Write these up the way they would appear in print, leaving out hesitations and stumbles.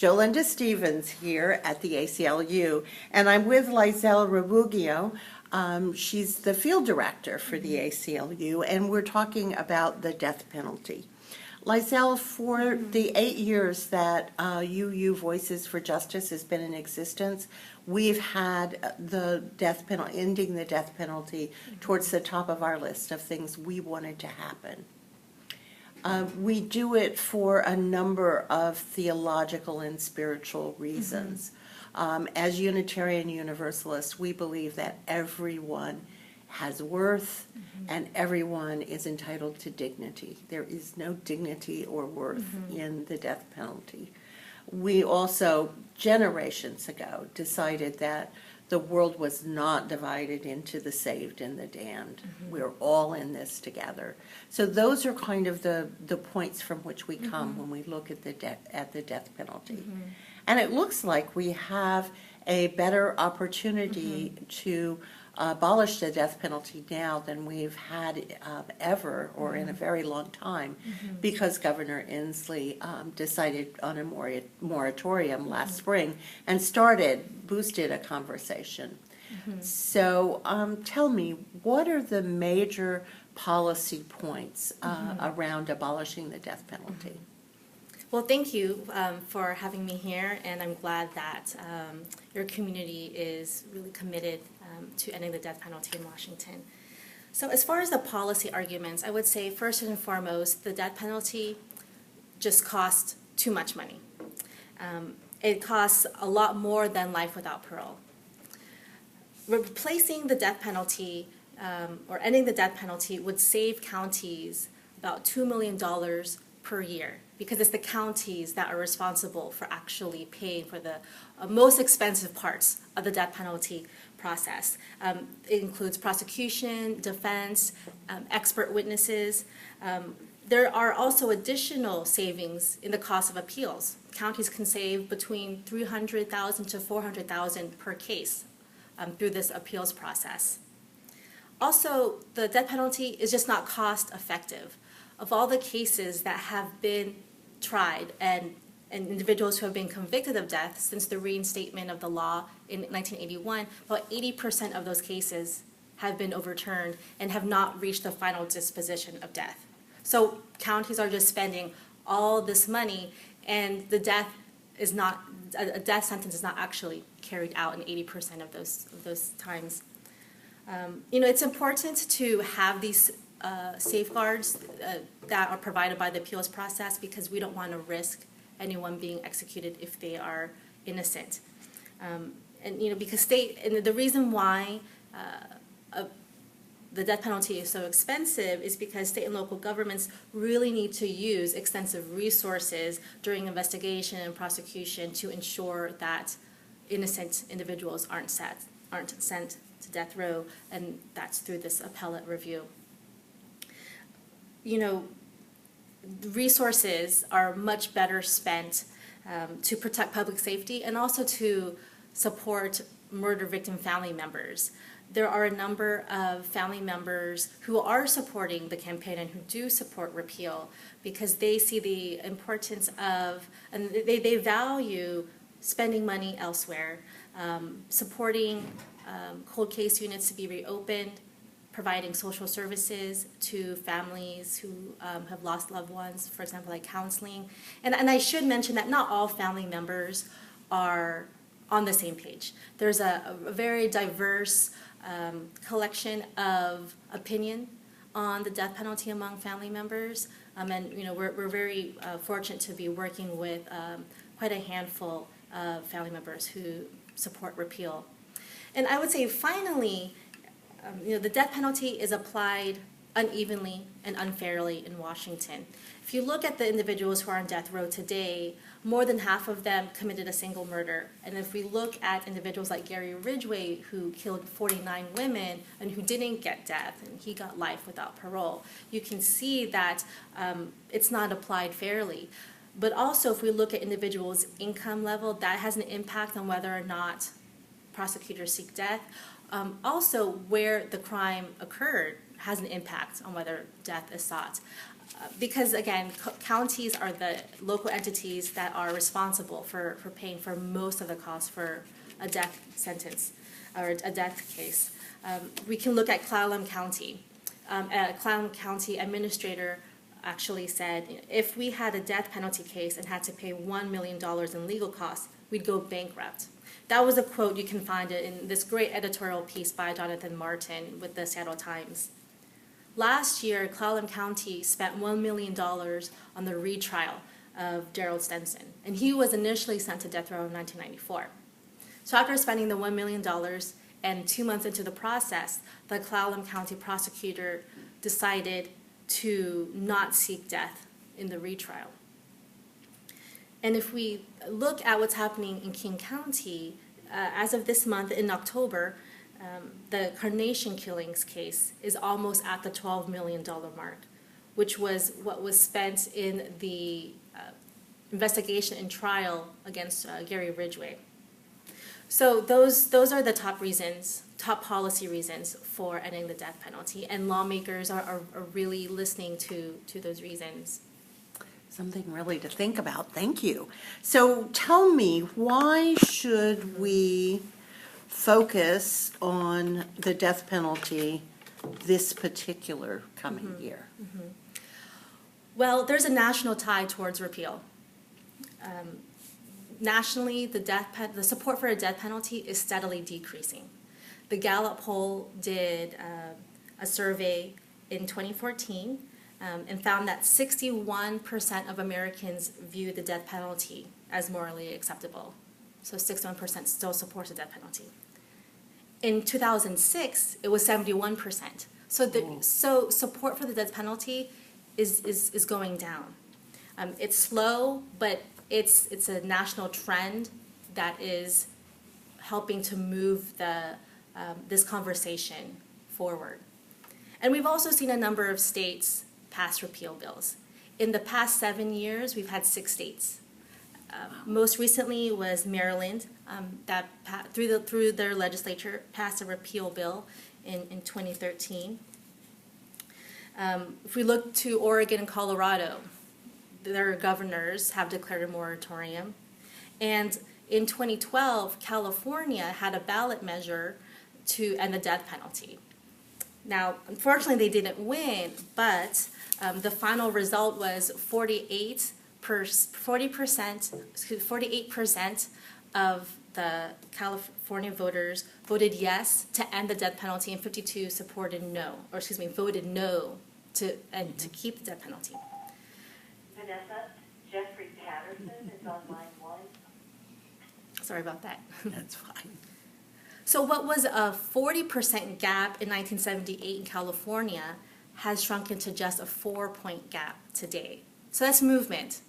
Jolinda Stevens here at the ACLU, and I'm with Liezl Rebugio. She's the field director for the ACLU, and we're talking about the death penalty. Liezl, for the 8 years that UU Voices for Justice has been in existence, we've had the death penalty, ending the death penalty, towards the top of our list of things we wanted to happen. We do it for a number of theological and spiritual reasons. As Unitarian Universalists, we believe that everyone has worth and everyone is entitled to dignity. There is no dignity or worth in the death penalty. We also, generations ago, decided that the world was not divided into the saved and the damned. We're all in this together. So those are kind of the points from which we come when we look at the death penalty. And it looks like we have a better opportunity to abolish the death penalty now than we've had ever, or in a very long time, because Governor Inslee decided on a moratorium last spring and boosted a conversation. So tell me, what are the major policy points around abolishing the death penalty? Well, thank you for having me here, and I'm glad that your community is really committed to ending the death penalty in Washington. So as far as the policy arguments, I would say first and foremost, the death penalty just costs too much money. It costs a lot more than life without parole. Replacing the death penalty or ending the death penalty would save counties about $2 million per year, because it's the counties that are responsible for actually paying for the most expensive parts of the death penalty process. It includes prosecution, defense, expert witnesses. There are also additional savings in the cost of appeals. Counties can save between $300,000 to $400,000 per case through this appeals process. Also, the death penalty is just not cost effective. Of all the cases that have been tried and individuals who have been convicted of death since the reinstatement of the law in 1981, about 80% of those cases have been overturned and have not reached the final disposition of death. So counties are just spending all this money, and the death is not, a death sentence is not actually carried out in 80% of those times. It's important to have these safeguards that are provided by the appeals process, because we don't want to risk anyone being executed if they are innocent. Because the reason why the death penalty is so expensive is because state and local governments really need to use extensive resources during investigation and prosecution to ensure that innocent individuals aren't sent to death row, and that's through this appellate review. Resources are much better spent to protect public safety and also to support murder victim family members. There are a number of family members who are supporting the campaign and who do support repeal because they see the importance of, and they value spending money elsewhere, supporting cold case units to be reopened, providing social services to families who have lost loved ones, for example, like counseling. And I should mention that not all family members are on the same page. There's a very diverse collection of opinion on the death penalty among family members. We're very fortunate to be working with quite a handful of family members who support repeal. And I would say, finally, the death penalty is applied unevenly and unfairly in Washington. If you look at the individuals who are on death row today, more than half of them committed a single murder. And if we look at individuals like Gary Ridgway, who killed 49 women and who didn't get death, and he got life without parole, you can see that it's not applied fairly. But also, if we look at individuals' income level, that has an impact on whether or not prosecutors seek death. Also, where the crime occurred has an impact on whether death is sought. Because again, counties are the local entities that are responsible for paying for most of the costs for a death sentence or a death case. We can look at Clallam County. A Clallam County administrator actually said, if we had a death penalty case and had to pay $1 million in legal costs, we'd go bankrupt. That was a quote. You can find it in this great editorial piece by Jonathan Martin with the Seattle Times. Last year, Clallam County spent $1 million on the retrial of Darrell Stenson, and he was initially sent to death row in 1994. So after spending the $1 million and 2 months into the process, the Clallam County prosecutor decided to not seek death in the retrial. And if we look at what's happening in King County, as of this month in October, the Carnation killings case is almost at the $12 million mark, which was what was spent in the investigation and trial against Gary Ridgway. So those are the top policy reasons for ending the death penalty, and lawmakers are really listening to those reasons. Something really to think about. Thank you. So tell me, why should we focus on the death penalty this particular coming year? Well, there's a national tide towards repeal. Nationally, the support for a death penalty is steadily decreasing. The Gallup poll did a survey in 2014 and found that 61% of Americans view the death penalty as morally acceptable. So 61% still supports the death penalty. In 2006, it was 71%. So support for the death penalty is going down. It's slow, but it's a national trend that is helping to move this conversation forward. And we've also seen a number of states pass repeal bills. In the past 7 years, we've had 6 states. Most recently was Maryland, that through their legislature passed a repeal bill in 2013. If we look to Oregon and Colorado, their governors have declared a moratorium. And in 2012, California had a ballot measure to end the death penalty. Now, unfortunately, they didn't win, but the final result was 48% of the California voters voted yes to end the death penalty, and 52 voted no to keep the death penalty. Vanessa, Jeffrey Patterson is on line 1. Sorry about that. That's fine. So what was a 40% gap in 1978 in California has shrunk into just a 4-point gap today. So that's movement.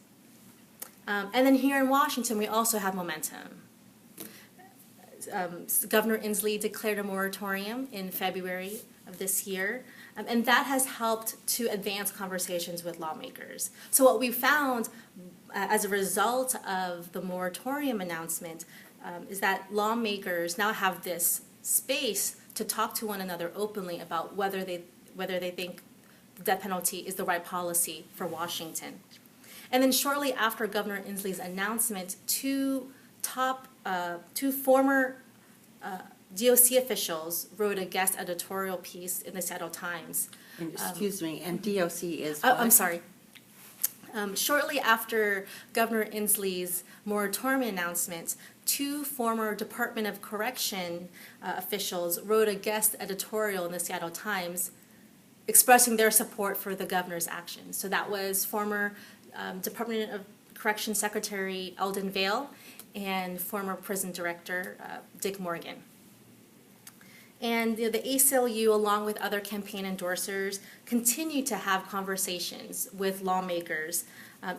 And then here in Washington, we also have momentum. Governor Inslee declared a moratorium in February of this year, and that has helped to advance conversations with lawmakers. So what we found as a result of the moratorium announcement is that lawmakers now have this space to talk to one another openly about whether they think the death penalty is the right policy for Washington. And then shortly after Governor Inslee's announcement, two former DOC officials wrote a guest editorial piece in the Seattle Times. Excuse me, and DOC is Oh, what? I'm sorry. Shortly after Governor Inslee's moratorium announcement, 2 former Department of Correction officials wrote a guest editorial in the Seattle Times expressing their support for the governor's actions. So that was former Department of Correction Secretary Eldon Vail and former prison director Dick Morgan. And the ACLU, along with other campaign endorsers, continue to have conversations with lawmakers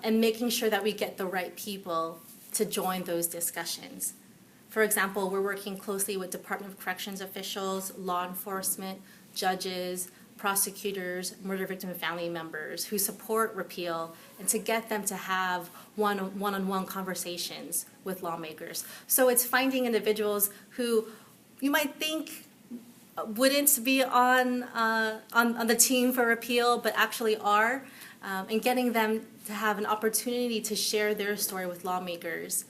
and making sure that we get the right people to join those discussions. For example, we're working closely with Department of Corrections officials, law enforcement, judges, prosecutors, murder victim and family members who support repeal, and to get them to have one-on-one conversations with lawmakers. So it's finding individuals who you might think wouldn't be on the team for repeal, but actually are, and getting them to have an opportunity to share their story with lawmakers,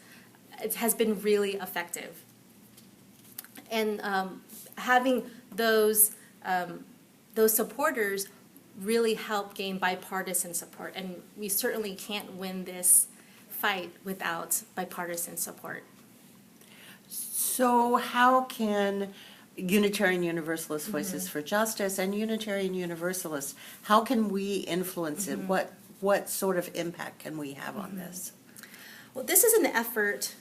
it has been really effective. And having those supporters really help gain bipartisan support. And we certainly can't win this fight without bipartisan support. So how can Unitarian Universalist Voices for Justice and Unitarian Universalists, how can we influence it? What sort of impact can we have on this? Well, this is an effort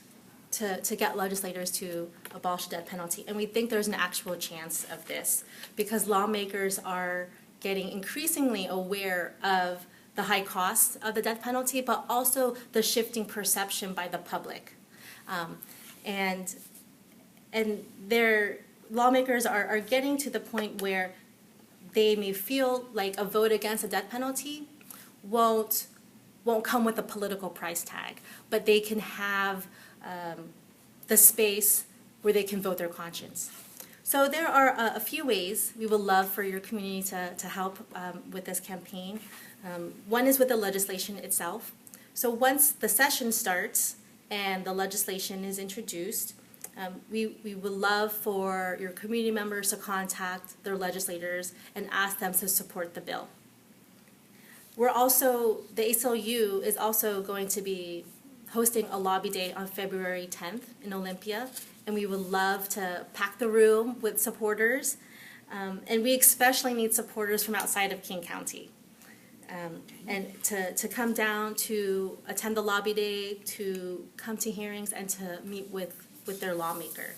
to get legislators to abolish the death penalty, and we think there's an actual chance of this because lawmakers are getting increasingly aware of the high cost of the death penalty, but also the shifting perception by the public. And their lawmakers are getting to the point where they may feel like a vote against the death penalty won't come with a political price tag, but they can have the space where they can vote their conscience. So there are a few ways we would love for your community to help with this campaign. One is with the legislation itself. So once the session starts and the legislation is introduced, we would love for your community members to contact their legislators and ask them to support the bill. The ACLU is also going to be hosting a lobby day on February 10th in Olympia, and we would love to pack the room with supporters. And we especially need supporters from outside of King County. And to come down to attend the lobby day, to come to hearings, and to meet with their lawmaker.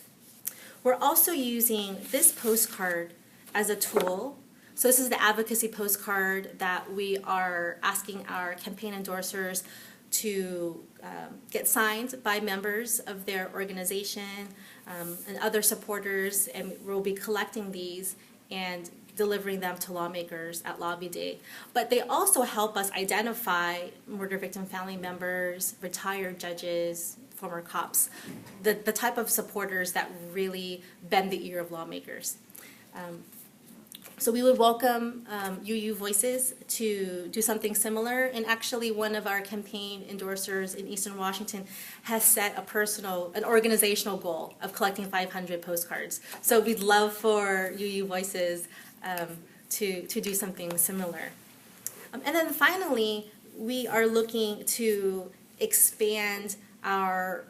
We're also using this postcard as a tool. So this is the advocacy postcard that we are asking our campaign endorsers to get signed by members of their organization and other supporters, and we'll be collecting these and delivering them to lawmakers at Lobby Day. But they also help us identify murder victim family members, retired judges, former cops, the type of supporters that really bend the ear of lawmakers. So we would welcome UU Voices to do something similar. And actually, one of our campaign endorsers in Eastern Washington has set an organizational goal of collecting 500 postcards. So we'd love for UU Voices to do something similar. And then finally, we are looking to expand our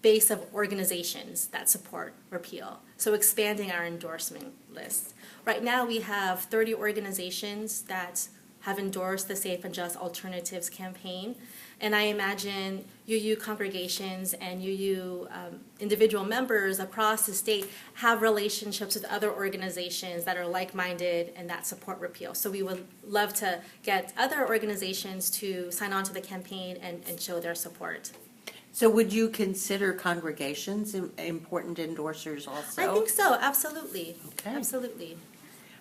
base of organizations that support repeal. So expanding our endorsement list. Right now we have 30 organizations that have endorsed the Safe and Just Alternatives campaign. And I imagine UU congregations and UU individual members across the state have relationships with other organizations that are like-minded and that support repeal. So we would love to get other organizations to sign on to the campaign and show their support. So would you consider congregations important endorsers also? I think so, absolutely. Okay. Absolutely.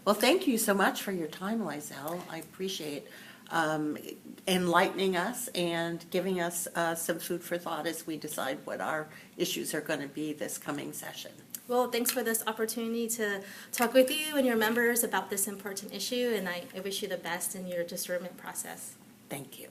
Well, thank you so much for your time, Liezl. I appreciate enlightening us and giving us some food for thought as we decide what our issues are going to be this coming session. Well, thanks for this opportunity to talk with you and your members about this important issue, and I wish you the best in your discernment process. Thank you.